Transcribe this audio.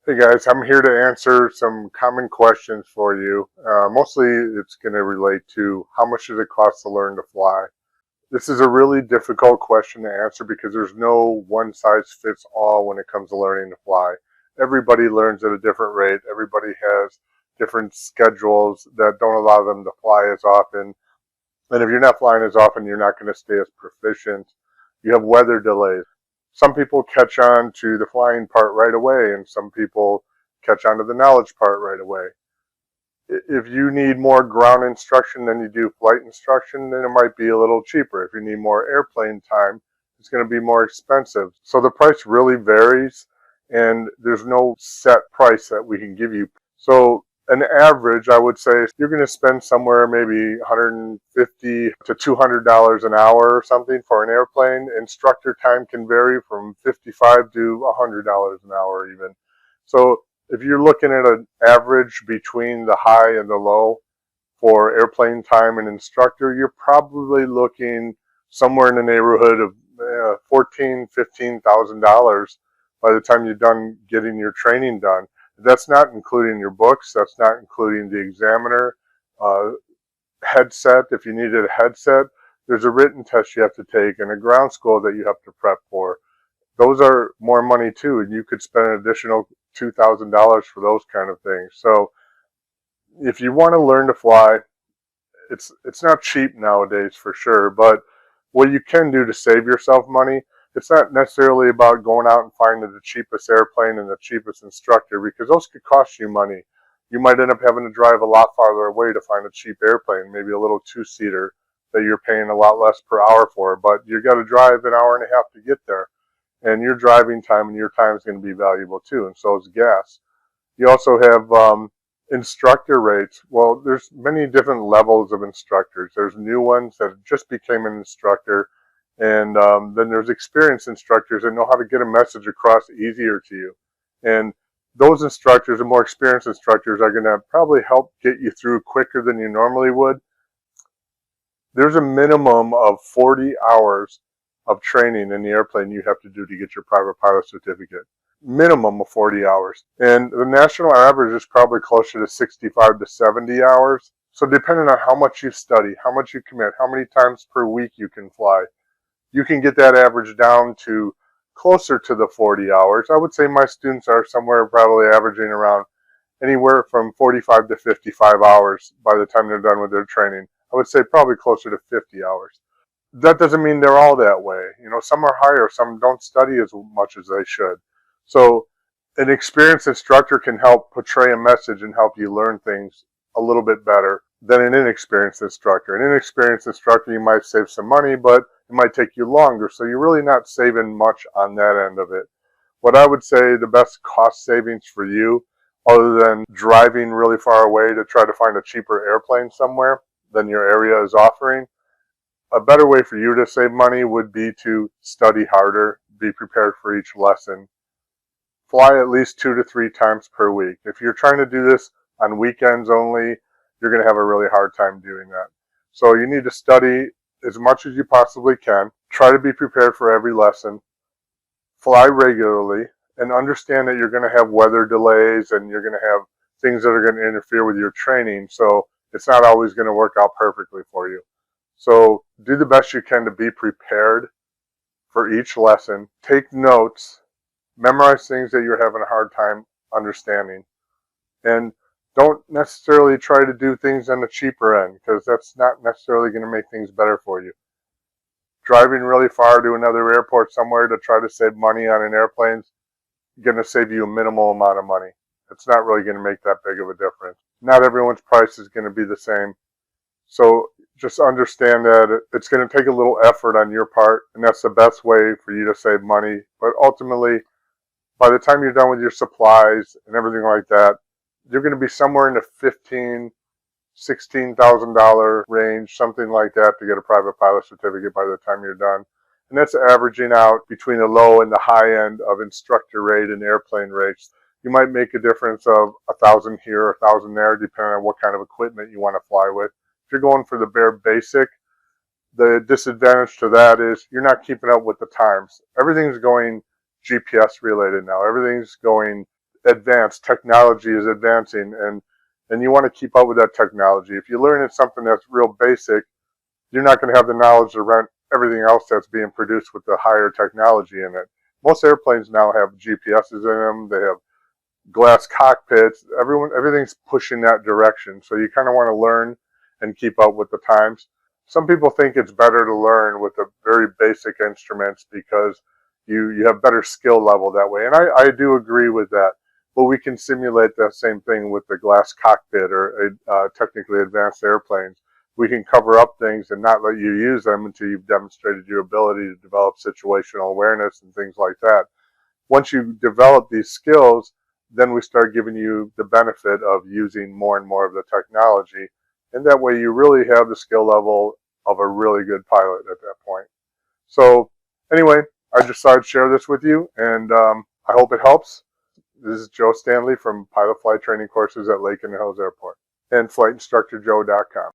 Hey guys, I'm here to answer some common questions for you. Mostly it's going to relate to how much does it cost to learn to fly? This is a really difficult question to answer because there's no one size fits all when it comes to learning to fly. Everybody learns at a different rate. Everybody has different schedules that don't allow them to fly as often. And if you're not flying as often, you're not going to stay as proficient. You have weather delays. Some people catch on to the flying part right away, and some people catch on to the knowledge part right away. If you need more ground instruction than you do flight instruction, then it might be a little cheaper. If you need more airplane time, it's going to be more expensive. So the price really varies, and there's no set price that we can give you. So an average, I would say, you're going to spend somewhere maybe $150 to $200 an hour or something for an airplane. Instructor time can vary from $55 to $100 an hour even. So if you're looking at an average between the high and the low for airplane time and instructor, you're probably looking somewhere in the neighborhood of $14,000-$15,000 by the time you're done getting your training done. That's not including your books. That's not including the examiner, headset. If you needed a headset, there's a written test you have to take and a ground school that you have to prep for. Those are more money too, and you could spend an additional $2,000 for those kind of things. So if you want to learn to fly, it's not cheap nowadays for sure, but what you can do to save yourself money, it's not necessarily about going out and finding the cheapest airplane and the cheapest instructor, because those could cost you money. You might end up having to drive a lot farther away to find a cheap airplane, maybe a little two-seater that you're paying a lot less per hour for, but you got to drive an hour and a half to get there. And your driving time and your time is going to be valuable too, and so is gas. You also have instructor rates. Well, there's many different levels of instructors. There's new ones that just became an instructor, and then there's experienced instructors that know how to get a message across easier to you. And those instructors, the more experienced instructors, are going to probably help get you through quicker than you normally would. There's a minimum of 40 hours of training in the airplane you have to do to get your private pilot certificate. Minimum of 40 hours. And the national average is probably closer to 65 to 70 hours. So depending on how much you study, how much you commit, how many times per week you can fly, you can get that average down to closer to the 40 hours. I would say my students are somewhere probably averaging around anywhere from 45 to 55 hours by the time they're done with their training. I would say probably closer to 50 hours. That doesn't mean they're all that way. You know, some are higher, some don't study as much as they should. So an experienced instructor can help portray a message and help you learn things a little bit better than an inexperienced instructor. An inexperienced instructor, you might save some money, but it might take you longer. So you're really not saving much on that end of it. What I would say the best cost savings for you, other than driving really far away to try to find a cheaper airplane somewhere than your area is offering, a better way for you to save money would be to study harder, be prepared for each lesson. Fly at least 2 to 3 times per week. If you're trying to do this on weekends only, you're going to have a really hard time doing that. So you need to study as much as you possibly can. Try to be prepared for every lesson. Fly regularly, and understand that you're going to have weather delays and you're going to have things that are going to interfere with your training. So it's not always going to work out perfectly for you. So do the best you can to be prepared for each lesson. Take notes. Memorize things that you're having a hard time understanding. And don't necessarily try to do things on the cheaper end, because that's not necessarily going to make things better for you. Driving really far to another airport somewhere to try to save money on an airplane is going to save you a minimal amount of money. It's not really going to make that big of a difference. Not everyone's price is going to be the same. So just understand that it's going to take a little effort on your part, and that's the best way for you to save money. But ultimately, by the time you're done with your supplies and everything like that, you're going to be somewhere in the $16,000 range, something like that, to get a private pilot certificate by the time you're done. And that's averaging out between the low and the high end of instructor rate and airplane rates. You might make a difference of $1,000 here, $1,000 there, depending on what kind of equipment you want to fly with. If you're going for the bare basic, the disadvantage to that is you're not keeping up with the times. Everything's going GPS related now. Everything's going advanced. Technology is advancing, and you want to keep up with that technology. If you learn something that's real basic, you're not going to have the knowledge to run everything else that's being produced with the higher technology in it. Most airplanes now have GPSs in them. They have glass cockpits. Everything's pushing that direction. So you kind of want to learn and keep up with the times. Some people think it's better to learn with the very basic instruments because you have better skill level that way. And I do agree with that. But we can simulate that same thing with the glass cockpit or technically advanced airplanes. We can cover up things and not let you use them until you've demonstrated your ability to develop situational awareness and things like that. Once you develop these skills, then we start giving you the benefit of using more and more of the technology. And that way you really have the skill level of a really good pilot at that point. So anyway, I just thought I'd share this with you, and I hope it helps. This is Joe Stanley from Pilot Flight Training Courses at Lake in the Hills Airport and FlightInstructorJoe.com.